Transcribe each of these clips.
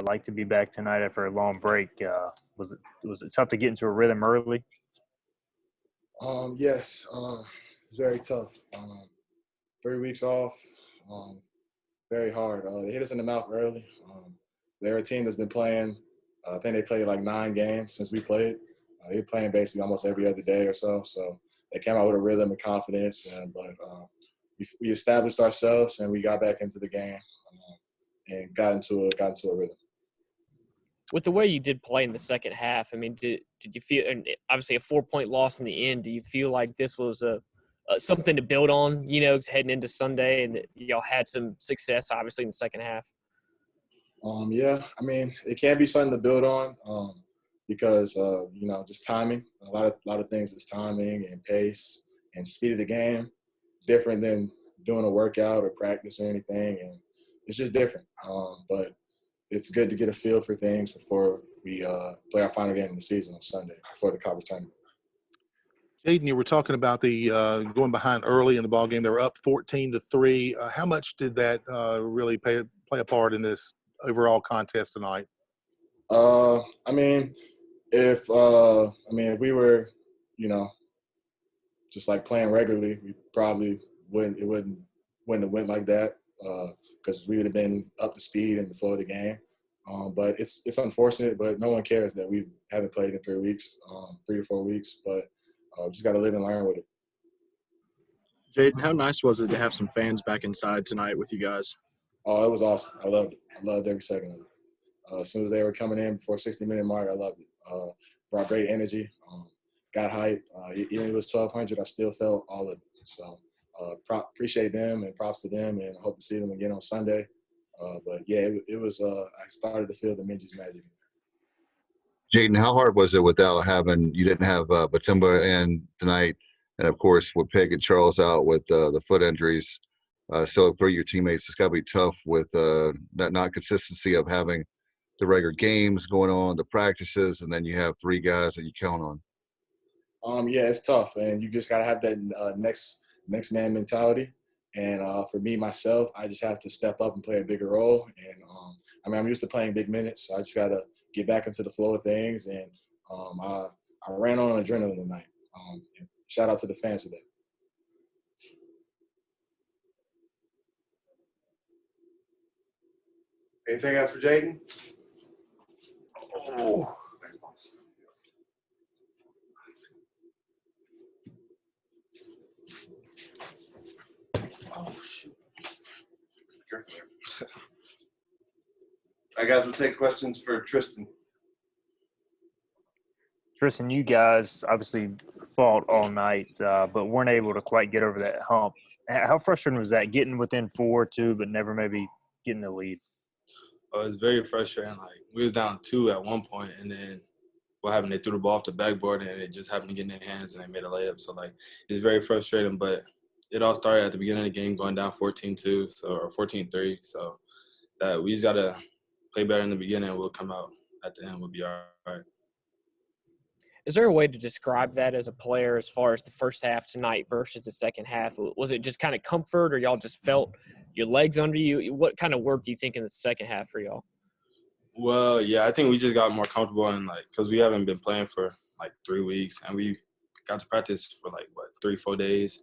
like to be back tonight after a long break. Was it tough to get into a rhythm early? Yes, it's very tough. 3 weeks off, very hard. They hit us in the mouth early. They're a team that's been playing. I think they played like 9 games since we played. They're playing basically almost every other day or so. So they came out with a rhythm and confidence. But we established ourselves and we got back into the game and got into a rhythm. With the way you did play in the second half, I mean, did you feel – and obviously a 4-point loss in the end, do you feel like this was something to build on, heading into Sunday, and that y'all had some success, obviously, in the second half? Yeah, I mean, it can be something to build on because, just timing. A lot of things is timing and pace and speed of the game, different than doing a workout or practice or anything. And it's just different. But it's good to get a feel for things before we play our final game of the season on Sunday before the conference tournament. Jayden, you were talking about the going behind early in the ball game. They were up 14-3. How much did that really play a part in this overall contest tonight? I mean, if we were, just like playing regularly, we probably wouldn't have went like that because we would have been up to speed in the flow of the game. But it's unfortunate, but no one cares that we haven't played in 3 weeks, 3 to 4 weeks. But just got to live and learn with it. Jayden, how nice was it to have some fans back inside tonight with you guys? Oh, it was awesome. I loved it. I loved every second of it. As soon as they were coming in before 60-minute mark, I loved it. Brought great energy. Got hype. Even if it was 1,200, I still felt all of it. So appreciate them and props to them, and hope to see them again on Sunday. But, yeah, it was I started to feel the Minji's magic. Jayden, how hard was it without having – you didn't have Batumba in tonight, and, of course, with Peg and Charles out with the foot injuries. So for your teammates, it's got to be tough with that not consistency of having the regular games going on, the practices, and then you have 3 guys that you count on. Yeah, it's tough, and you just got to have that next man mentality. And for me, myself, I just have to step up and play a bigger role. And, I'm used to playing big minutes, so I just got to get back into the flow of things. And I ran on adrenaline tonight. Shout out to the fans for that. Anything else for Jayden? Oh. Oh, shoot. I guys will take questions for Tristan. Tristan, you guys obviously fought all night, but weren't able to quite get over that hump. How frustrating was that, getting within 4 too, but never maybe getting the lead? Oh, it's very frustrating. Like, we was down 2 at one point, and then what happened? They threw the ball off the backboard, and it just happened to get in their hands, and they made a layup. So, like, it's very frustrating. But it all started at the beginning of the game, going down 14-2, or 14-3. So we just gotta play better in the beginning, and we'll come out at the end. We'll be all right. Is there a way to describe that as a player as far as the first half tonight versus the second half? Was it just kind of comfort, or y'all just felt your legs under you? What kind of work do you think in the second half for y'all? Well, yeah, I think we just got more comfortable because we haven't been playing for 3 weeks, and we got to practice for 3-4 days.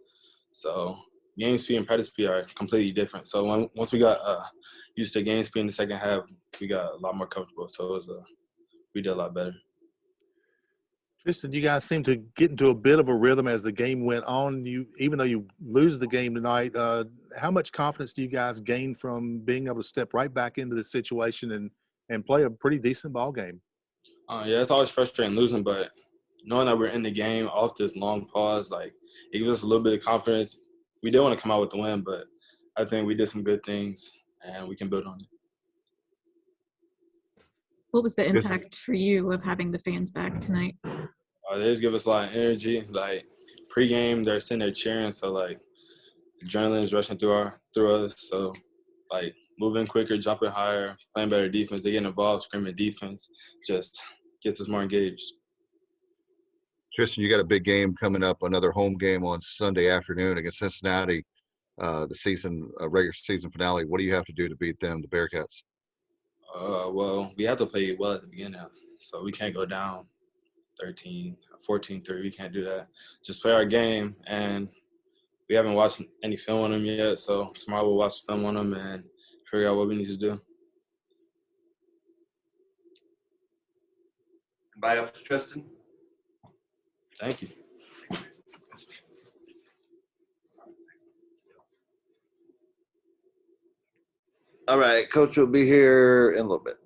So game speed and practice speed are completely different. So once we got used to game speed in the second half, we got a lot more comfortable. So we did a lot better. Tristan, you guys seem to get into a bit of a rhythm as the game went on. Even though you lose the game tonight, how much confidence do you guys gain from being able to step right back into the situation and play a pretty decent ball game? Yeah, it's always frustrating losing, but knowing that we're in the game off this long pause, it gives us a little bit of confidence. We did want to come out with the win, but I think we did some good things, and we can build on it. What was the impact for you of having the fans back tonight? They just give us a lot of energy. Pre-game, they're sitting there cheering, so adrenaline is rushing through us. So moving quicker, jumping higher, playing better defense. They get involved, screaming defense, just gets us more engaged. Tristan, you got a big game coming up, another home game on Sunday afternoon against Cincinnati, the regular season finale. What do you have to do to beat them, the Bearcats? Well, we have to play well at the beginning, so we can't go down 13, 14-3. We can't do that. Just play our game, and we haven't watched any film on them yet, so tomorrow we'll watch film on them and figure out what we need to do. Anybody else for Tristan? Thank you. All right, Coach will be here in a little bit.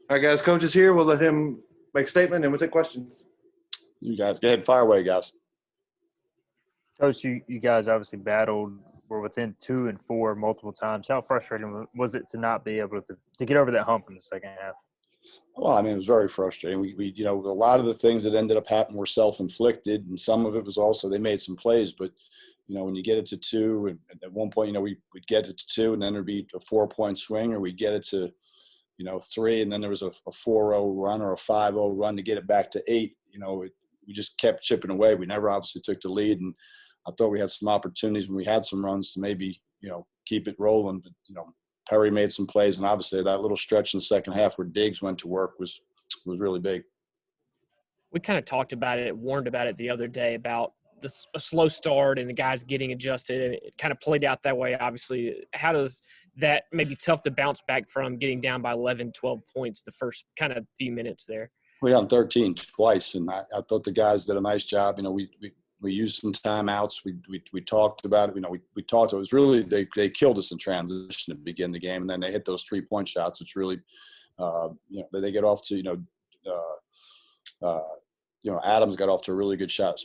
All right, guys, Coach is here. We'll let him make a statement and we'll take questions. You got it. Go ahead, fire away, guys. Coach, you guys obviously battled. Were within 2 and 4 multiple times. How frustrating was it to not be able to get over that hump in the second half? Well, I mean, it was very frustrating. We a lot of the things that ended up happening were self-inflicted, and some of it was also they made some plays. But, when you get it to 2, and at one point, we'd get it to 2, and then there'd be a 4-point swing, or we'd get it to, 3, and then there was a 4-0 run or a 5-0 run to get it back to 8. We just kept chipping away. We never obviously took the lead, and I thought we had some opportunities when we had some runs to maybe, keep it rolling. But, Perry made some plays, and obviously that little stretch in the second half where Diggs went to work was really big. We kind of talked about it, warned about it the other day about a slow start and the guys getting adjusted, and it kind of played out that way, obviously. How does that maybe tough to bounce back from getting down by 11, 12 points the first kind of few minutes there? We got 13 twice, and I thought the guys did a nice job. We used some timeouts. We talked about it. We talked. It was really they killed us in transition to begin the game, and then they hit those 3-point shots, which really, they get off to Adams got off to a really good start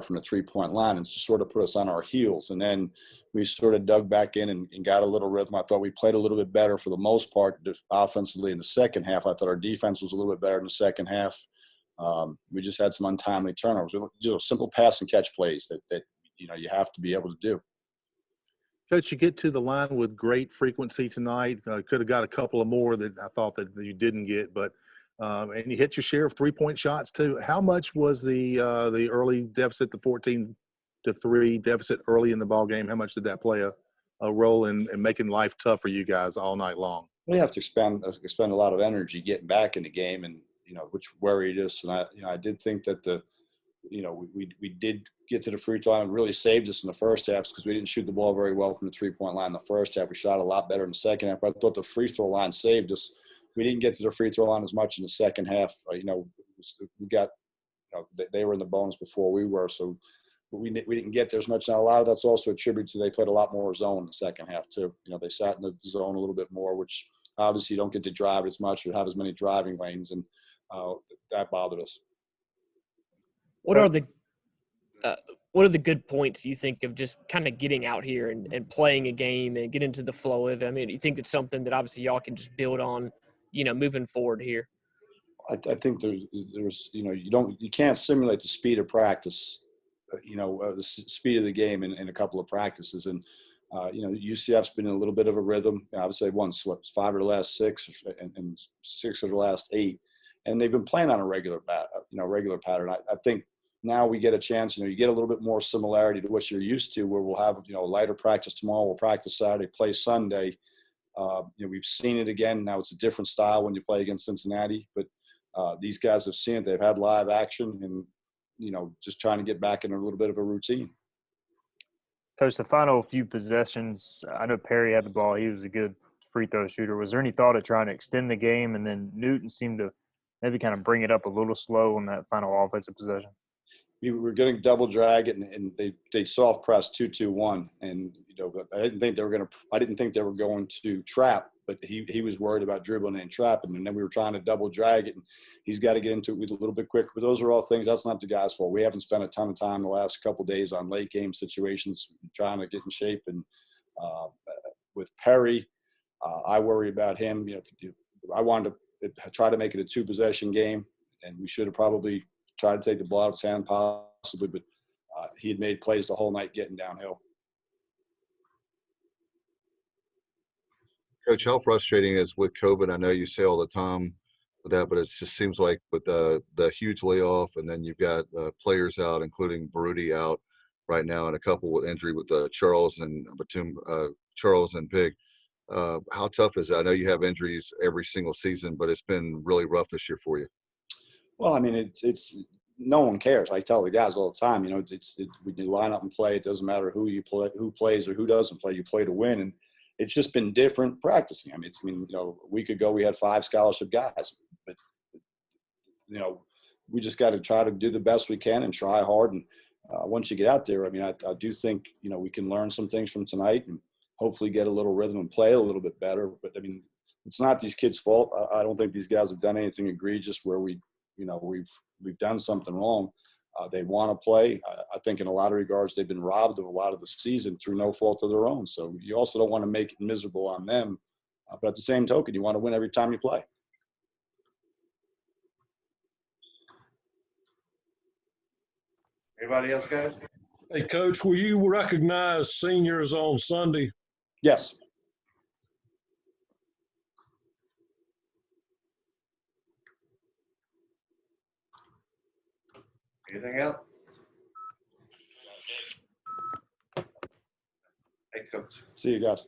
from the 3-point line, and just sort of put us on our heels. And then we sort of dug back in and got a little rhythm. I thought we played a little bit better for the most part offensively in the second half. I thought our defense was a little bit better in the second half. We just had some untimely turnovers. Simple pass and catch plays that you have to be able to do. Coach, you get to the line with great frequency tonight. Could have got a couple of more that I thought that you didn't get, but and you hit your share of 3-point shots too. How much was the early deficit, the 14-3 deficit early in the ball game? How much did that play a role in making life tough for you guys all night long? We have to expend a lot of energy getting back in the game, and which worried us. And I did think that we did get to the free throw line. It really saved us in the first half because we didn't shoot the ball very well from the 3-point line in the first half. We shot a lot better in the second half. But I thought the free throw line saved us. We didn't get to the free throw line as much in the second half. We got they were in the bonus before we were, so we didn't get there as much. Now a lot of that's also attributed to they played a lot more zone in the second half too. They sat in the zone a little bit more, which obviously you don't get to drive as much or have as many driving lanes, and that bothered us. What are the good points you think of just kind of getting out here and playing a game and get into the flow of it? I mean, you think it's something that obviously y'all can just build on, moving forward here? I think there's you can't simulate the speed of practice, the speed of the game in a couple of practices. And, UCF's been in a little bit of a rhythm. I would say 5 of the last 6 and 6 of the last 8. And they've been playing on a regular pattern. I think now we get a chance, you get a little bit more similarity to what you're used to, where we'll have, a lighter practice tomorrow. We'll practice Saturday, play Sunday. We've seen it again. Now it's a different style when you play against Cincinnati, but these guys have seen it. They've had live action and, just trying to get back in a little bit of a routine. Coach, the final few possessions, I know Perry had the ball. He was a good free throw shooter. Was there any thought of trying to extend the game? And then Newton seemed to maybe kind of bring it up a little slow on that final offensive possession. We were getting double drag and they soft press 2-2-1, and I didn't think they were going to trap, but he was worried about dribbling and trapping, and then we were trying to double drag it, and he's got to get into it a little bit quicker. But those are all things. That's not the guy's fault. We haven't spent a ton of time the last couple of days on late game situations, trying to get in shape. And with Perry, I worry about him. I wanted to try to make it a 2-possession game, and we should have probably tried to take the ball out of his hand possibly, but he had made plays the whole night getting downhill. Coach, how frustrating is with COVID? I know you say all the time with that, but it just seems like with the huge layoff, and then you've got players out, including Baruti out. right now, and a couple with injury with Charles and Batum, Charles and Pig. How tough is that? I know you have injuries every single season, but it's been really rough this year for you. Well, I mean, it's no one cares. I tell the guys all the time, when you line up and play, it doesn't matter who you play, who plays or who doesn't play. You play to win, and it's just been different practicing. I mean, a week ago we had 5 scholarship guys, but we just got to try to do the best we can and try hard. And once you get out there, I mean, I do think we can learn some things from tonight and hopefully get a little rhythm and play a little bit better. But I mean, it's not these kids' fault. I don't think these guys have done anything egregious where we've done something wrong. They want to play. I think in a lot of regards they've been robbed of a lot of the season through no fault of their own. So you also don't want to make it miserable on them. But at the same token, you want to win every time you play. Anybody else, guys? Hey, Coach, will you recognize seniors on Sunday? Yes. Anything else? Hey, Coach. See you guys.